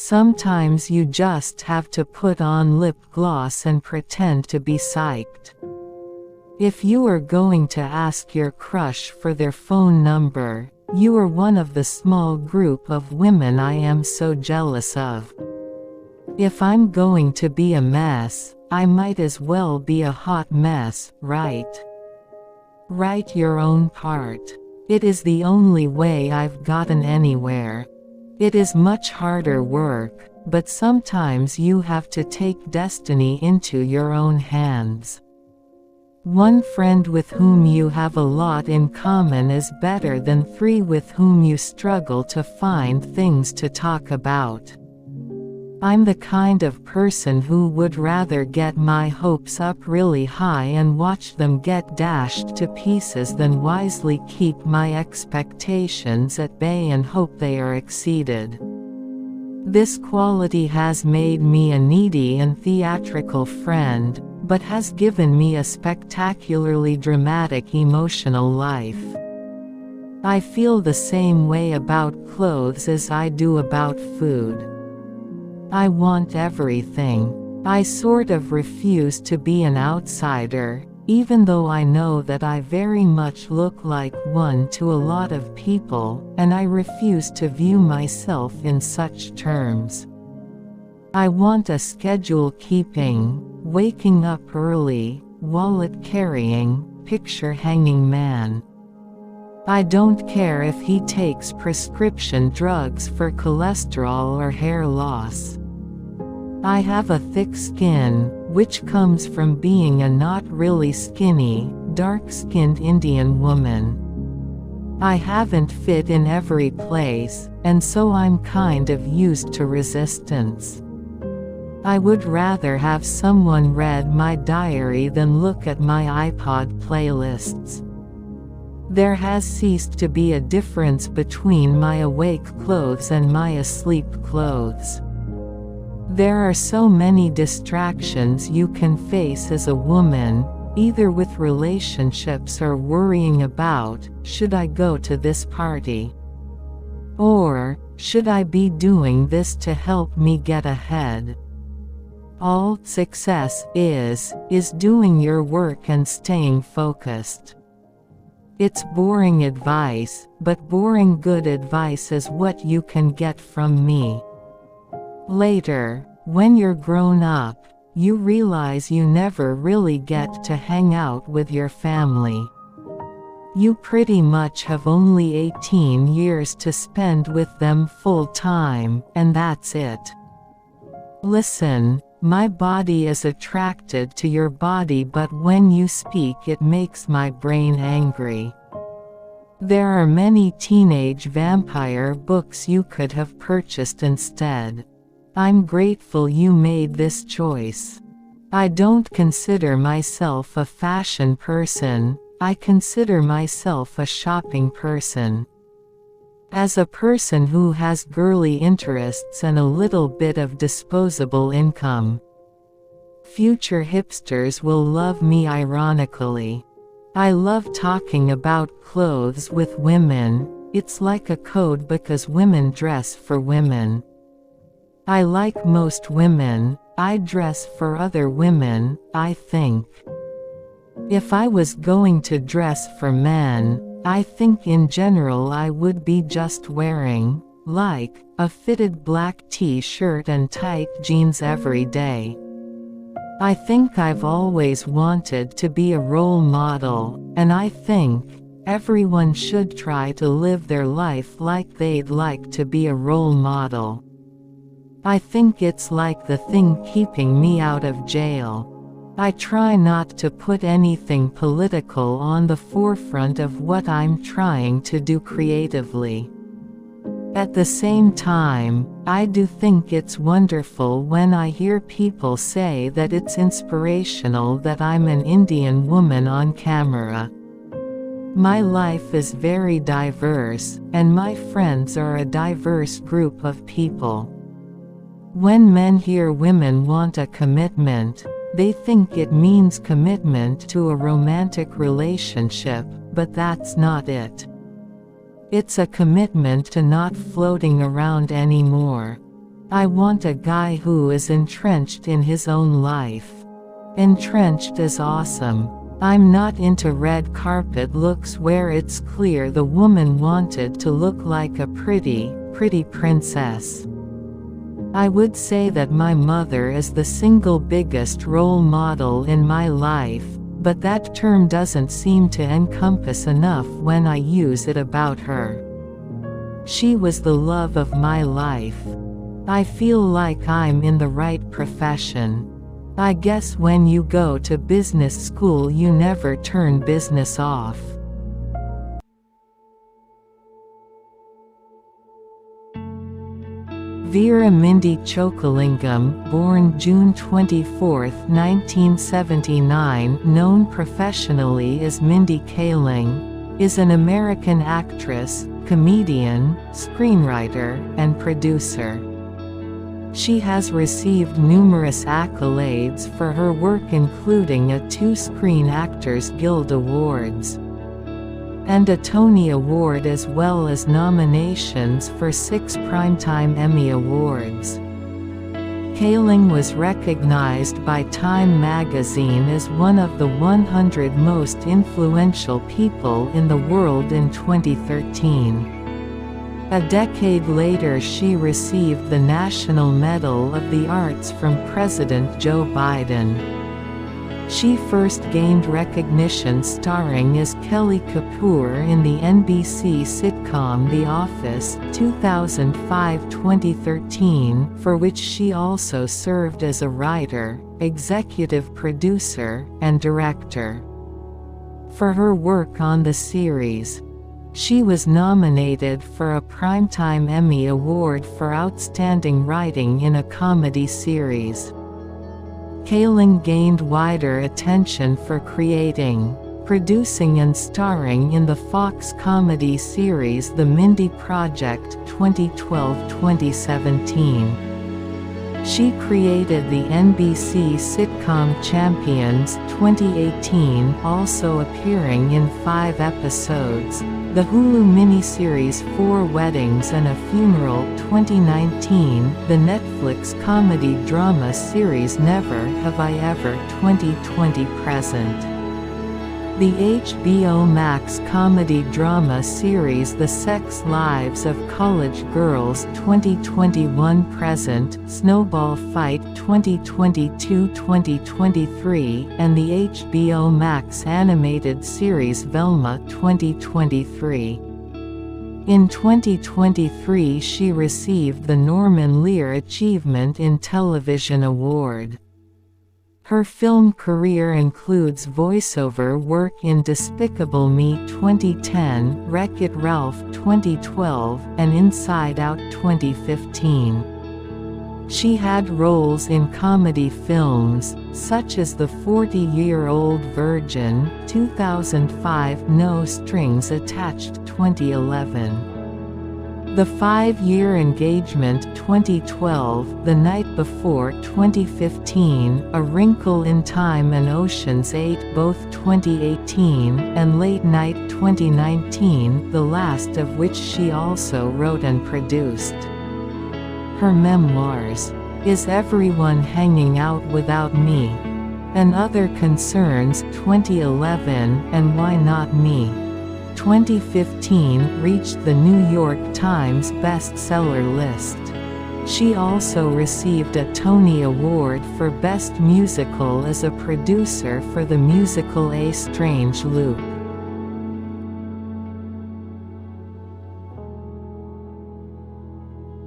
Sometimes you just have to put on lip gloss and pretend to be psyched. If you are going to ask your crush for their phone number, you are one of the small group of women I am so jealous of. If I'm going to be a mess, I might as well be a hot mess, right? Write your own part. It is the only way I've gotten anywhere. It is much harder work, but sometimes you have to take destiny into your own hands. One friend with whom you have a lot in common is better than 3 with whom you struggle to find things to talk about. I'm the kind of person who would rather get my hopes up really high and watch them get dashed to pieces than wisely keep my expectations at bay and hope they are exceeded. This quality has made me a needy and theatrical friend, but has given me a spectacularly dramatic emotional life. I feel the same way about clothes as I do about food. I want everything. I sort of refuse to be an outsider, even though I know that I very much look like one to a lot of people, and I refuse to view myself in such terms. I want a schedule keeping, waking up early, wallet carrying, picture hanging man. I don't care if he takes prescription drugs for cholesterol or hair loss. I have a thick skin, which comes from being a not really skinny, dark-skinned Indian woman. I haven't fit in every place, and so I'm kind of used to resistance. I would rather have someone read my diary than look at my iPod playlists. There has ceased to be a difference between my awake clothes and my asleep clothes. There are so many distractions you can face as a woman, either with relationships or worrying about, should I go to this party? Or, should I be doing this to help me get ahead? All success is doing your work and staying focused. It's boring advice, but boring good advice is what you can get from me. Later, when you're grown up, you realize you never really get to hang out with your family. You pretty much have only 18 years to spend with them full time, and that's it. Listen, my body is attracted to your body, but when you speak it makes my brain angry. There are many teenage vampire books you could have purchased instead. I'm grateful you made this choice. I don't consider myself a fashion person, I consider myself a shopping person. As a person who has girly interests and a little bit of disposable income. Future hipsters will love me ironically. I love talking about clothes with women, it's like a code because women dress for women. I like most women, I dress for other women, I think. If I was going to dress for men, I think in general I would be just wearing, like, a fitted black t-shirt and tight jeans every day. I think I've always wanted to be a role model, and I think everyone should try to live their life like they'd like to be a role model. I think it's like the thing keeping me out of jail. I try not to put anything political on the forefront of what I'm trying to do creatively. At the same time, I do think it's wonderful when I hear people say that it's inspirational that I'm an Indian woman on camera. My life is very diverse, and my friends are a diverse group of people. When men hear women want a commitment, they think it means commitment to a romantic relationship, but that's not it. It's a commitment to not floating around anymore. I want a guy who is entrenched in his own life. Entrenched is awesome. I'm not into red carpet looks where it's clear the woman wanted to look like a pretty princess. I would say that my mother is the single biggest role model in my life, but that term doesn't seem to encompass enough when I use it about her. She was the love of my life. I feel like I'm in the right profession. I guess when you go to business school you never turn business off. Veera Mindy Chokalingam, born June 24, 1979, known professionally as Mindy Kaling, is an American actress, comedian, screenwriter, and producer. She has received numerous accolades for her work, including a 2 Screen Actors Guild Awards and a Tony Award, as well as nominations for 6 Primetime Emmy Awards. Kaling was recognized by Time magazine as one of the 100 most influential people in the world in 2013. A decade later she received the National Medal of the Arts from President Joe Biden. She first gained recognition starring as Kelly Kapoor in the NBC sitcom The Office 2005-2013, for which she also served as a writer, executive producer, and director. For her work on the series, she was nominated for a Primetime Emmy Award for Outstanding Writing in a Comedy Series. Kaling gained wider attention for creating, producing and starring in the Fox comedy series The Mindy Project 2012-2017. She created the NBC sitcom Champions 2018, also appearing in 5 episodes, the Hulu miniseries 4 Weddings and a Funeral 2019, the Netflix comedy drama series Never Have I Ever 2020 present, the HBO Max comedy drama series The Sex Lives of College Girls 2021 present, Snowball Fight 2022-2023, and the HBO Max animated series Velma 2023. In 2023 she received the Norman Lear Achievement in Television Award. Her film career includes voiceover work in Despicable Me 2010, Wreck-It Ralph 2012, and Inside Out 2015. She had roles in comedy films, such as The 40-Year-Old Virgin 2005, No Strings Attached 2011. The 5-Year Engagement 2012, The Night Before 2015, A Wrinkle in Time and Ocean's 8 both 2018, and Late Night 2019, the last of which she also wrote and produced. Her memoirs, Is Everyone Hanging Out Without Me? And Other Concerns 2011, and Why Not Me? 2015 reached the New York Times bestseller list. She also received a Tony Award for Best Musical as a producer for the musical A Strange Loop.